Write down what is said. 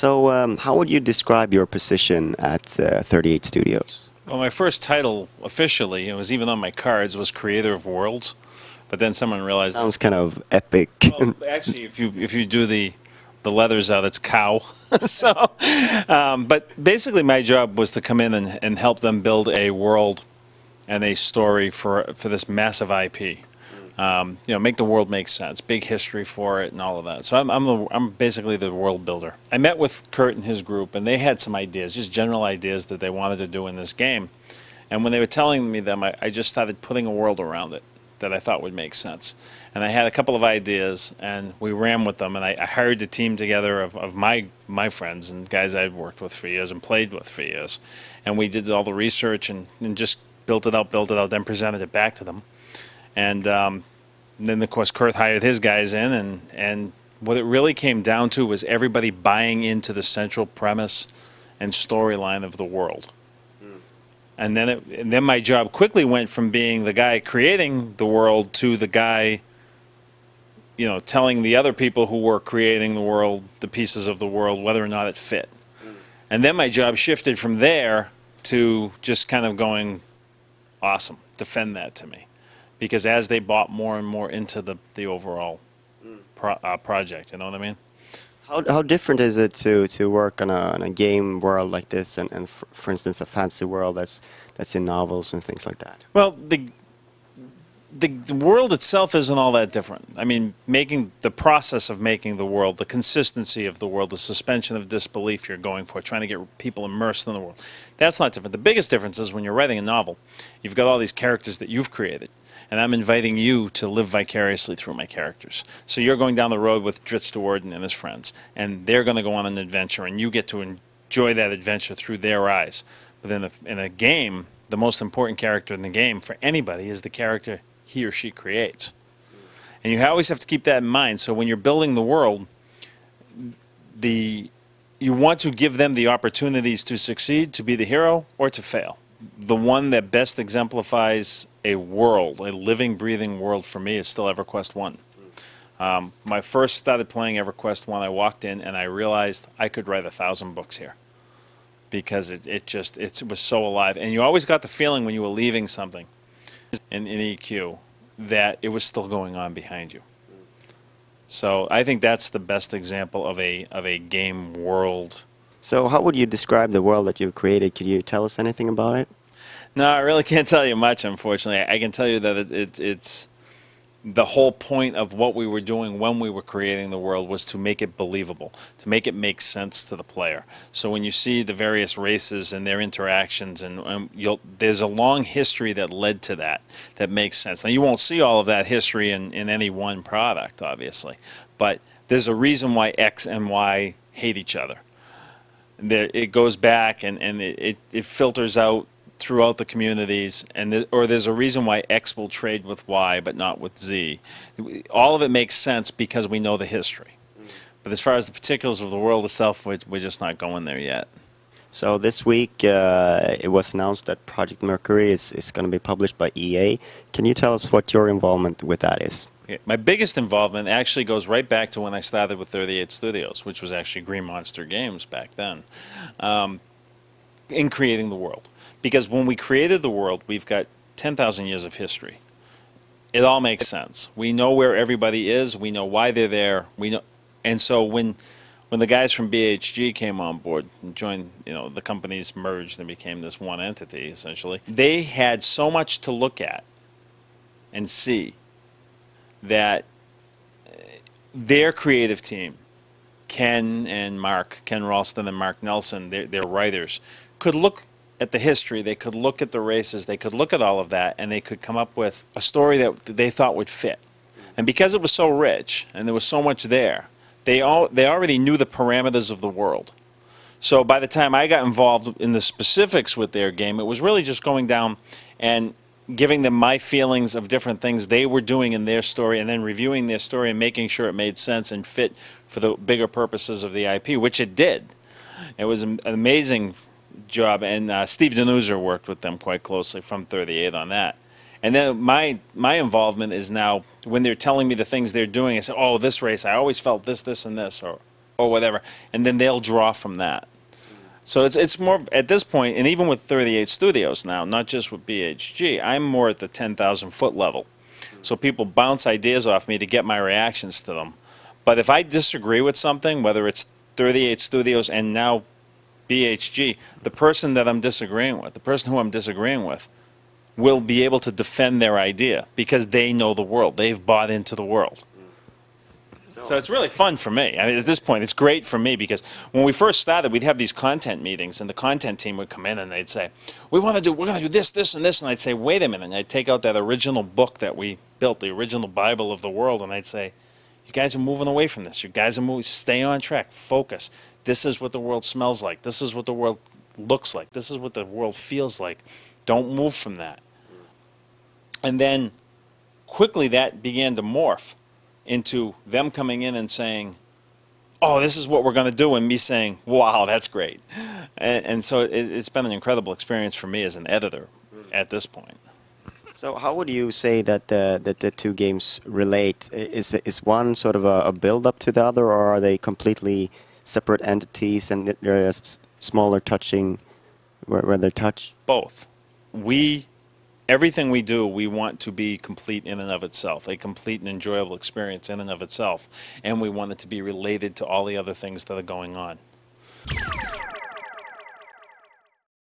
So, how would you describe your position at 38 Studios? Well, my first title officially, it was even on my cards, was Creator of Worlds. But then someone realized Sounds kind of epic. well, actually, if you do the leathers out, it's cow. So, but basically, my job was to come in and help them build a world and a story for this massive IP. You know, make the world make sense, big history for it, and all of that. So I'm basically the world builder. I met with Kurt and his group, and they had some ideas, just general ideas that they wanted to do in this game. And when they were telling me them, I just started putting a world around it that I thought would make sense. And I had a couple of ideas, and we ran with them. And I hired a team together of my friends and guys I'd worked with for years and played with for years. And we did all the research and just built it out, then presented it back to them. And then, of course, Kurt hired his guys in, and what it really came down to was everybody buying into the central premise and storyline of the world. And then my job quickly went from being the guy creating the world to the guy, you know, telling the other people who were creating the world, the pieces of the world, whether or not it fit. And then my job shifted from there to just kind of going, awesome, defend that to me. Because as they bought more and more into the overall project, you know what I mean? How different is it to work on a game world like this, and for instance, a fantasy world that's in novels and things like that? Well, the world itself isn't all that different. I mean, the process of making the world, the consistency of the world, the suspension of disbelief you're going for, trying to get people immersed in the world, that's not different. The biggest difference is when you're writing a novel, you've got all these characters that you've created, and I'm inviting you to live vicariously through my characters. So you're going down the road with Dritz de Warden and his friends, and they're going to go on an adventure, and you get to enjoy that adventure through their eyes. But in a game, the most important character in the game for anybody is the character he or she creates. And you always have to keep that in mind. So when you're building the world, you want to give them the opportunities to succeed, to be the hero, or to fail. The one that best exemplifies a world, a living, breathing world for me, is still EverQuest 1. When I first started playing EverQuest 1, I walked in and I realized I could write 1,000 books here. Because it was so alive. And you always got the feeling when you were leaving something in EQ that it was still going on behind you. So I think that's the best example of a game world. So how would you describe the world that you've created? Could you tell us anything about it? No, I really can't tell you much, unfortunately. I can tell you that it's the whole point of what we were doing when we were creating the world was to make it believable, to make it make sense to the player. So when you see the various races and their interactions, and there's a long history that led to that makes sense. Now, you won't see all of that history in any one product, obviously, but there's a reason why X and Y hate each other. It goes back and it filters out throughout the communities, or there's a reason why X will trade with Y but not with Z. All of it makes sense because we know the history. But as far as the particulars of the world itself, we're just not going there yet. So this week it was announced that Project Mercury is going to be published by EA. Can you tell us what your involvement with that is? My biggest involvement actually goes right back to when I started with 38 Studios, which was actually Green Monster Games back then, in creating the world. Because when we created the world, we've got 10,000 years of history. It all makes sense. We know where everybody is. We know why they're there. We know, and so when the guys from BHG came on board and joined, you know, the companies merged and became this one entity, essentially, they had so much to look at and see that their creative team, Ken Ralston and Mark Nelson, their writers, could look at the history, they could look at the races, they could look at all of that, and they could come up with a story that they thought would fit. And because it was so rich and there was so much there, they already knew the parameters of the world. So by the time I got involved in the specifics with their game, it was really just going down and giving them my feelings of different things they were doing in their story, and then reviewing their story and making sure it made sense and fit for the bigger purposes of the IP, which it did. It was an amazing job, and Steve Denuser worked with them quite closely from 38 on that. And then my involvement is now when they're telling me the things they're doing, I say, oh, this race, I always felt this, this, and this, or or whatever, and then they'll draw from that. So it's more, at this point, and even with 38 Studios now, not just with BHG, I'm more at the 10,000 foot level. So people bounce ideas off me to get my reactions to them. But if I disagree with something, whether it's 38 Studios and now BHG, the person that I'm disagreeing with, the person who I'm disagreeing with, will be able to defend their idea because they know the world. They've bought into the world. So it's really fun for me. I mean, at this point, it's great for me because when we first started, we'd have these content meetings, and the content team would come in and they'd say, we're going to do this, this, and this. And I'd say, wait a minute. And I'd take out that original book that we built, the original Bible of the world, and I'd say, you guys are moving away from this. You guys are moving, stay on track, focus. This is what the world smells like. This is what the world looks like. This is what the world feels like. Don't move from that. And then quickly that began to morph into them coming in and saying, oh, this is what we're going to do, and me saying, wow, that's great. And so it's been an incredible experience for me as an editor at this point. So how would you say that the two games relate? Is one sort of a build-up to the other, or are they completely separate entities and they're just smaller touching where they touch? Both. Everything we do, we want to be complete in and of itself, a complete and enjoyable experience in and of itself, and we want it to be related to all the other things that are going on.